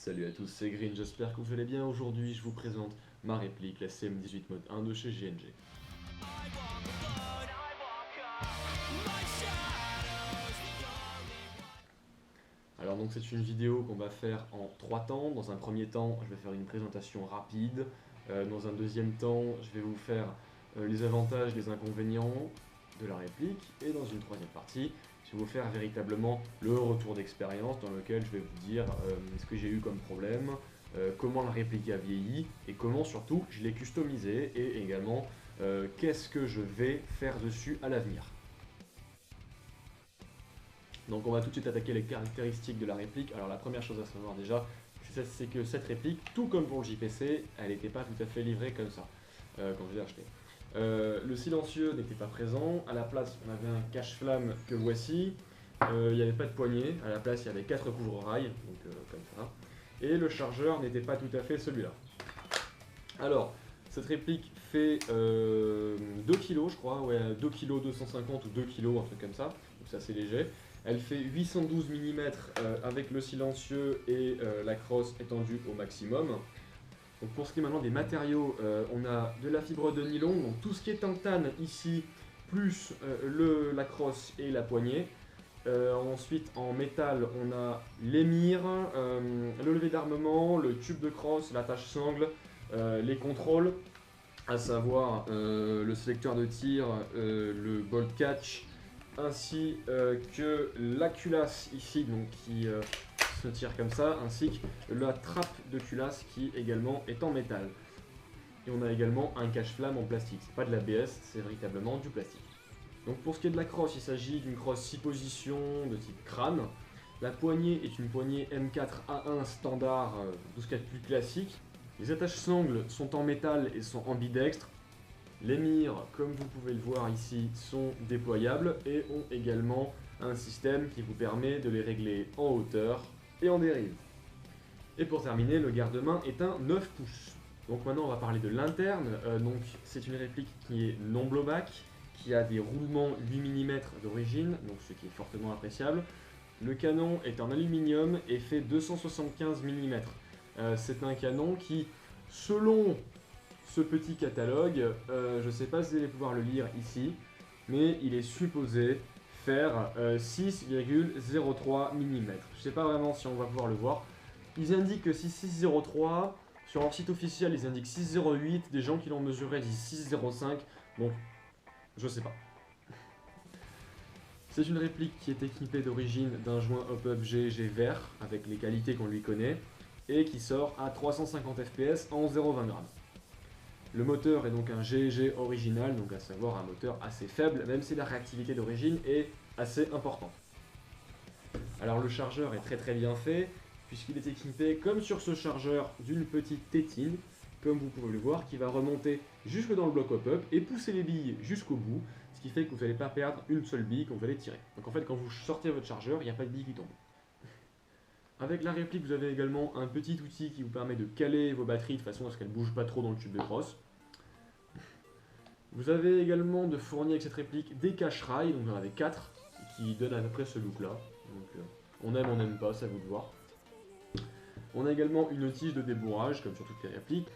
Salut à tous, c'est Green, j'espère que vous allez bien. Aujourd'hui, je vous présente ma réplique, la CM18 Mode 1 de chez GNG. Alors donc c'est une vidéo qu'on va faire en 3 temps. Dans un premier temps, je vais faire une présentation rapide. Dans un deuxième temps, je vais vous faire les avantages, les inconvénients de la réplique. Et dans une troisième partie, je vais vous faire véritablement le retour d'expérience dans lequel je vais vous dire ce que j'ai eu comme problème, comment la réplique a vieilli et comment surtout je l'ai customisée et également qu'est-ce que je vais faire dessus à l'avenir. Donc on va tout de suite attaquer les caractéristiques de la réplique. Alors la première chose à savoir déjà, c'est que cette réplique, tout comme pour le JPC, elle n'était pas tout à fait livrée comme ça quand je l'ai acheté. Le silencieux n'était pas présent, à la place on avait un cache-flamme que voici, il n'y avait pas de poignée, à la place il y avait 4 couvre-rails, donc comme ça, et le chargeur n'était pas tout à fait celui-là. Alors, cette réplique fait 2 kg je crois, ouais, 2 kg 250 ou 2 kg, un truc comme ça, donc c'est assez léger. Elle fait 812 mm avec le silencieux et la crosse étendue au maximum. Donc pour ce qui est maintenant des matériaux, on a de la fibre de nylon, donc tout ce qui est tantane ici, plus la crosse et la poignée. Ensuite en métal, on a l'émir, le lever d'armement, le tube de crosse, l'attache sangle, les contrôles, à savoir le sélecteur de tir, le bolt catch, ainsi que la culasse ici, donc qui se tire comme ça, ainsi que la trappe de culasse qui également est en métal. Et on a également un cache-flamme en plastique, c'est pas de l'ABS, c'est véritablement du plastique. Donc pour ce qui est de la crosse, il s'agit d'une crosse 6 positions de type crâne. La poignée est une poignée M4A1 standard, tout ce qu'il y a de plus classique. Les attaches sangles sont en métal et sont ambidextres. Les mires, comme vous pouvez le voir ici, sont déployables et ont également un système qui vous permet de les régler en hauteur et en dérive. Et pour terminer, le garde-main est un 9 pouces. Donc maintenant on va parler de l'interne. Donc c'est une réplique qui est non blowback, qui a des roulements 8 mm d'origine, donc ce qui est fortement appréciable. Le canon est en aluminium et fait 275 mm. C'est un canon qui, selon ce petit catalogue, je ne sais pas si vous allez pouvoir le lire ici, mais il est supposé faire 6,03 mm. Je ne sais pas vraiment si on va pouvoir le voir. Ils indiquent que 6,03, sur leur site officiel ils indiquent 6,08, des gens qui l'ont mesuré disent 6,05, donc je sais pas. C'est une réplique qui est équipée d'origine d'un joint hop-up GEG vert, avec les qualités qu'on lui connaît, et qui sort à 350 fps en 0,20 g. Le moteur est donc un GEG original, donc à savoir un moteur assez faible, même si la réactivité d'origine est assez importante. Alors le chargeur est très bien fait, puisqu'il est équipé, comme sur ce chargeur, d'une petite tétine, comme vous pouvez le voir, qui va remonter jusque dans le bloc hop-up et pousser les billes jusqu'au bout, ce qui fait que vous n'allez pas perdre une seule bille quand vous allez tirer. Donc en fait, quand vous sortez votre chargeur, il n'y a pas de bille qui tombe. Avec la réplique, vous avez également un petit outil qui vous permet de caler vos batteries de façon à ce qu'elles ne bougent pas trop dans le tube de crosse. Vous avez également de fournir avec cette réplique des cache-rails, donc vous en avez 4, qui donnent à peu près ce look là. Donc on aime, on n'aime pas, c'est à vous de voir. On a également une tige de débourrage, comme sur toutes les répliques.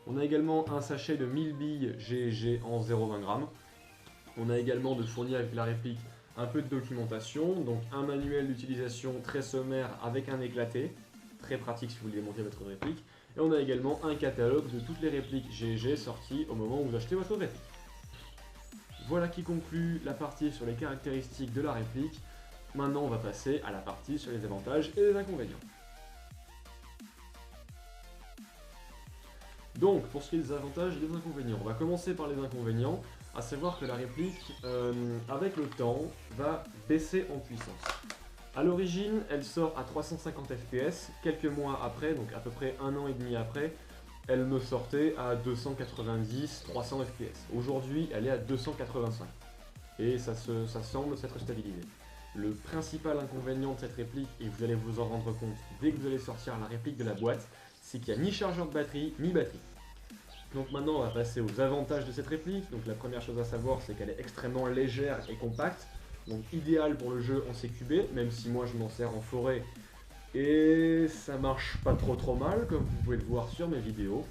On a également un sachet de 1000 billes GEG en 0,20 g. On a également de fournir avec la réplique un peu de documentation, donc un manuel d'utilisation très sommaire avec un éclaté, très pratique si vous voulez monter votre réplique. Et on a également un catalogue de toutes les répliques GEG sorties au moment où vous achetez votre réplique. Voilà qui conclut la partie sur les caractéristiques de la réplique. Maintenant on va passer à la partie sur les avantages et les inconvénients. Donc, pour ce qui est des avantages et des inconvénients, on va commencer par les inconvénients, à savoir que la réplique, avec le temps, va baisser en puissance. A l'origine, elle sort à 350 fps, quelques mois après, donc à peu près 1 an et demi après, elle me sortait à 290-300 fps. Aujourd'hui, elle est à 285, et ça semble s'être stabilisé. Le principal inconvénient de cette réplique, et vous allez vous en rendre compte dès que vous allez sortir la réplique de la boîte, c'est qu'il n'y a ni chargeur de batterie, ni batterie. Donc maintenant on va passer aux avantages de cette réplique. Donc la première chose à savoir, c'est qu'elle est extrêmement légère et compacte, donc idéale pour le jeu en CQB, même si moi je m'en sers en forêt, Et ça marche pas trop mal, comme vous pouvez le voir sur mes vidéos.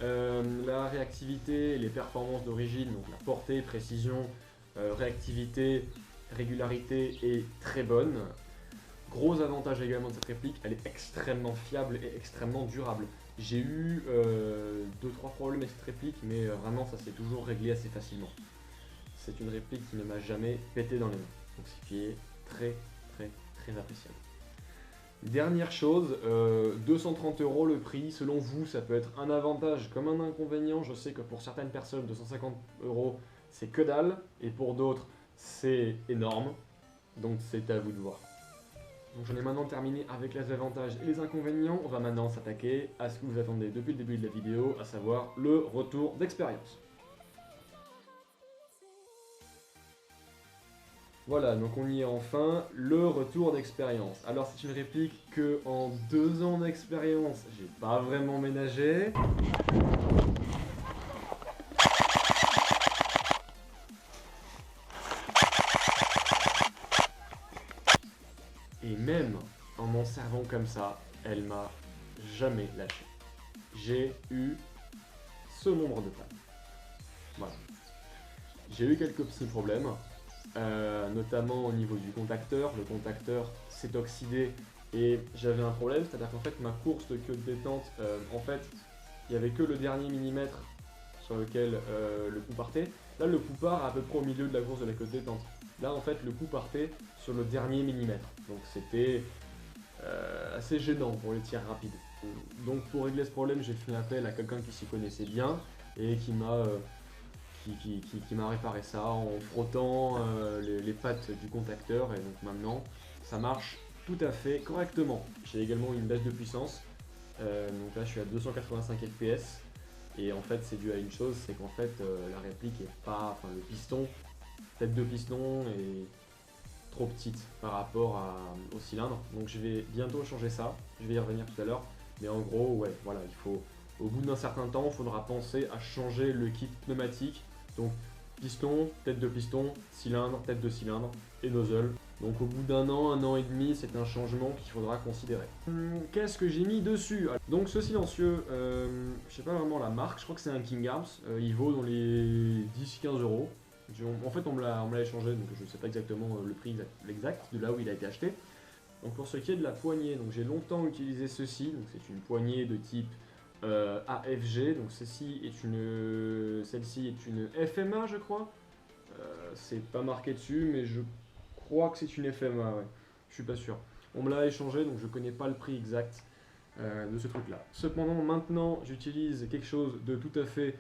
La réactivité et les performances d'origine, donc la portée, précision, réactivité, régularité est très bonne. Gros avantage également de cette réplique, elle est extrêmement fiable et extrêmement durable. J'ai eu 2-3 problèmes avec cette réplique, mais vraiment ça s'est toujours réglé assez facilement. C'est une réplique qui ne m'a jamais pété dans les mains, donc ce qui est très appréciable. Dernière chose, 230 € le prix, selon vous ça peut être un avantage comme un inconvénient. Je sais que pour certaines personnes 250 € c'est que dalle, et pour d'autres c'est énorme, donc c'est à vous de voir. Donc j'en ai maintenant terminé avec les avantages et les inconvénients. On va maintenant s'attaquer à ce que vous attendez depuis le début de la vidéo, à savoir le retour d'expérience. Voilà, donc on y est enfin, le retour d'expérience. Alors c'est une réplique que en 2 ans d'expérience, j'ai pas vraiment ménagé. Et même en m'en servant comme ça, elle m'a jamais lâché. J'ai eu ce nombre de pannes. Voilà. J'ai eu quelques petits problèmes. Notamment au niveau du contacteur. Le contacteur s'est oxydé et j'avais un problème, c'est-à-dire qu'en fait ma course de queue de détente, en fait il n'y avait que le dernier millimètre sur lequel le coup partait. Là le coup part à peu près au milieu de la course de la queue de détente. Là en fait le coup partait sur le dernier millimètre, donc c'était assez gênant pour les tirs rapides. Donc pour régler ce problème j'ai fait appel à quelqu'un qui s'y connaissait bien et qui m'a réparé ça en frottant les pattes du contacteur, et donc maintenant ça marche tout à fait correctement. J'ai également une baisse de puissance, donc là je suis à 285 fps, et en fait c'est dû à une chose, c'est qu'en fait la réplique est pas, enfin le piston, tête de piston est trop petite par rapport au cylindre, donc je vais bientôt changer ça, je vais y revenir tout à l'heure, mais en gros ouais voilà, il faut, au bout d'un certain temps, il faudra penser à changer le kit pneumatique. Donc piston, tête de piston, cylindre, tête de cylindre et nozzle. Donc au bout d'un an et demi, c'est un changement qu'il faudra considérer. Qu'est-ce que j'ai mis dessus? Donc ce silencieux, je sais pas vraiment la marque, je crois que c'est un King Arms, il vaut dans les 10-15 €. En fait on me l'a échangé, donc je ne sais pas exactement le prix exact de là où il a été acheté. Donc pour ce qui est de la poignée, donc j'ai longtemps utilisé ceci, donc c'est une poignée de type AFG, donc celle-ci est une FMA je crois, c'est pas marqué dessus mais je crois que c'est une FMA, ouais. Je suis pas sûr. On me l'a échangé donc je connais pas le prix exact de ce truc là. Cependant maintenant j'utilise quelque chose de tout à fait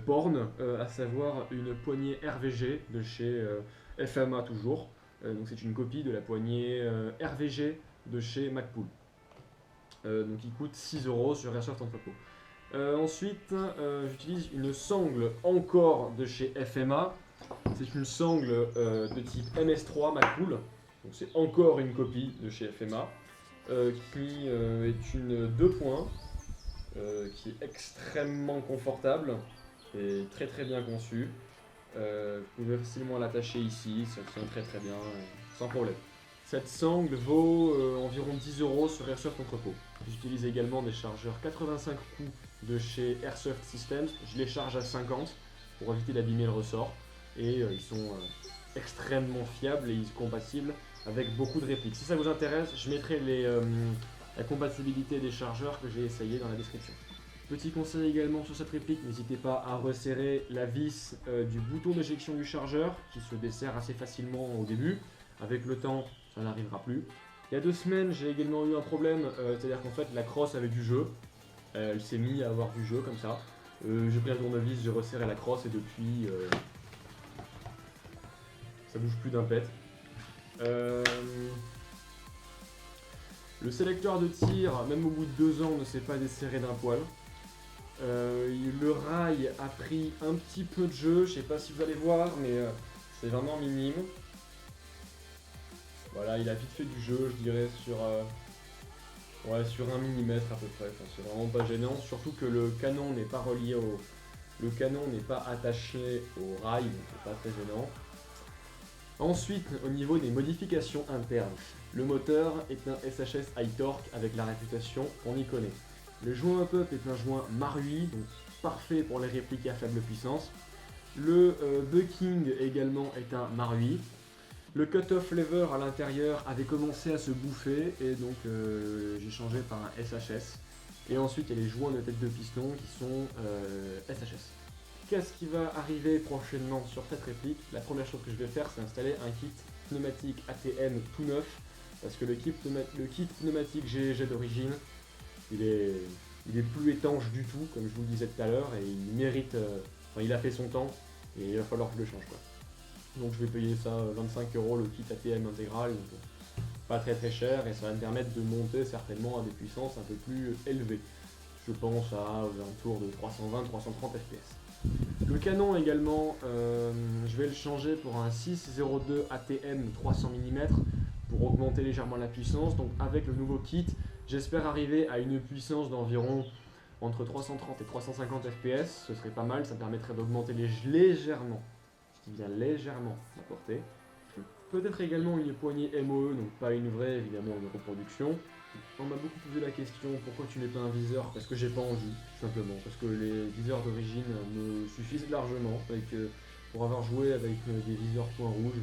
porn, à savoir une poignée RVG de chez FMA toujours. Donc c'est une copie de la poignée RVG de chez McPool. Donc il coûte 6 € sur Airsoft Entrepôt. Ensuite, j'utilise une sangle encore de chez FMA. C'est une sangle de type MS3 McPool. Donc c'est encore une copie de chez FMA, qui est une 2 points, qui est extrêmement confortable et très bien conçue. Vous pouvez facilement l'attacher ici, ça tient très bien, sans problème. Cette sangle vaut environ 10 € sur Airsoft Entrepôt. J'utilise également des chargeurs 85 coups de chez Airsoft Systems. Je les charge à 50 pour éviter d'abîmer le ressort. Et ils sont extrêmement fiables et compatibles avec beaucoup de répliques. Si ça vous intéresse, je mettrai la compatibilité des chargeurs que j'ai essayé dans la description. Petit conseil également sur cette réplique, n'hésitez pas à resserrer la vis du bouton d'éjection du chargeur qui se desserre assez facilement au début. Avec le temps, ça n'arrivera plus. Il y a 2 semaines, j'ai également eu un problème, c'est-à-dire qu'en fait la crosse avait du jeu. Elle s'est mise à avoir du jeu comme ça. J'ai pris un tournevis, j'ai resserré la crosse et depuis ça bouge plus d'un pet. Le sélecteur de tir, même au bout de 2 ans, ne s'est pas desserré d'un poil. Le rail a pris un petit peu de jeu, je sais pas si vous allez voir, mais c'est vraiment minime. Voilà, il a vite fait du jeu, je dirais, sur 1 mm à peu près. Enfin, c'est vraiment pas gênant, surtout que le canon n'est pas relié Le canon n'est pas attaché au rail, donc c'est pas très gênant. Ensuite, au niveau des modifications internes, le moteur est un SHS high torque avec la réputation qu'on y connaît. Le joint up-up est un joint Marui, donc parfait pour les répliques à faible puissance. Le bucking également est un Marui. Le cut-off lever à l'intérieur avait commencé à se bouffer et donc j'ai changé par un SHS. Et ensuite il y a les joints de tête de piston qui sont SHS. Qu'est-ce qui va arriver prochainement sur cette réplique? La première chose que je vais faire, c'est installer un kit pneumatique ATM tout neuf, parce que le kit pneumatique GEG d'origine, il est plus étanche du tout, comme je vous le disais tout à l'heure, et il mérite, il a fait son temps, et il va falloir que je le change, quoi. Donc je vais payer ça 25 € le kit ATM intégral, donc pas très très cher, et ça va me permettre de monter certainement à des puissances un peu plus élevées. Je pense aux alentours de 320-330 fps. Le canon également, je vais le changer pour un 602 ATM 300 mm pour augmenter légèrement la puissance. Donc avec le nouveau kit, j'espère arriver à une puissance d'environ entre 330 et 350 fps. Ce serait pas mal, ça permettrait d'augmenter légèrement, je dis bien légèrement, la portée. Peut-être également une poignée MOE, donc pas une vraie, évidemment, une reproduction. On m'a beaucoup posé la question, pourquoi tu n'es pas un viseur? Parce que j'ai pas envie, tout simplement. Parce que les viseurs d'origine me suffisent largement. Pour avoir joué avec des viseurs point rouge,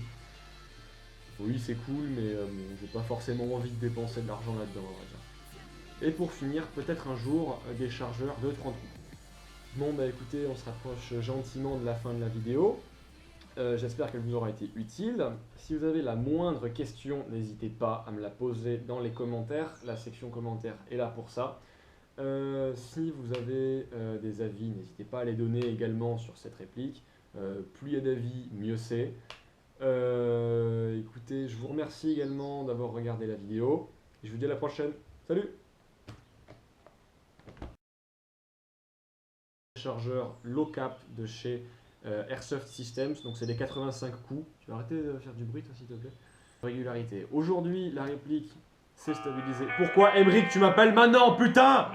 oui c'est cool, mais j'ai pas forcément envie de dépenser de l'argent là-dedans, on va dire. Et pour finir, peut-être un jour, des chargeurs de 30 coups. Bon bah écoutez, on se rapproche gentiment de la fin de la vidéo. J'espère qu'elle vous aura été utile. Si vous avez la moindre question, n'hésitez pas à me la poser dans les commentaires. La section commentaires est là pour ça. Si vous avez des avis, n'hésitez pas à les donner également sur cette réplique. Plus il y a d'avis, mieux c'est. Écoutez, je vous remercie également d'avoir regardé la vidéo. Et je vous dis à la prochaine. Salut! Chargeur low cap de chez Airsoft Systems, donc c'est des 85 coups. Tu vas arrêter de faire du bruit toi s'il te plaît. Régularité. Aujourd'hui la réplique s'est stabilisée. Pourquoi Emeric tu m'appelles maintenant putain?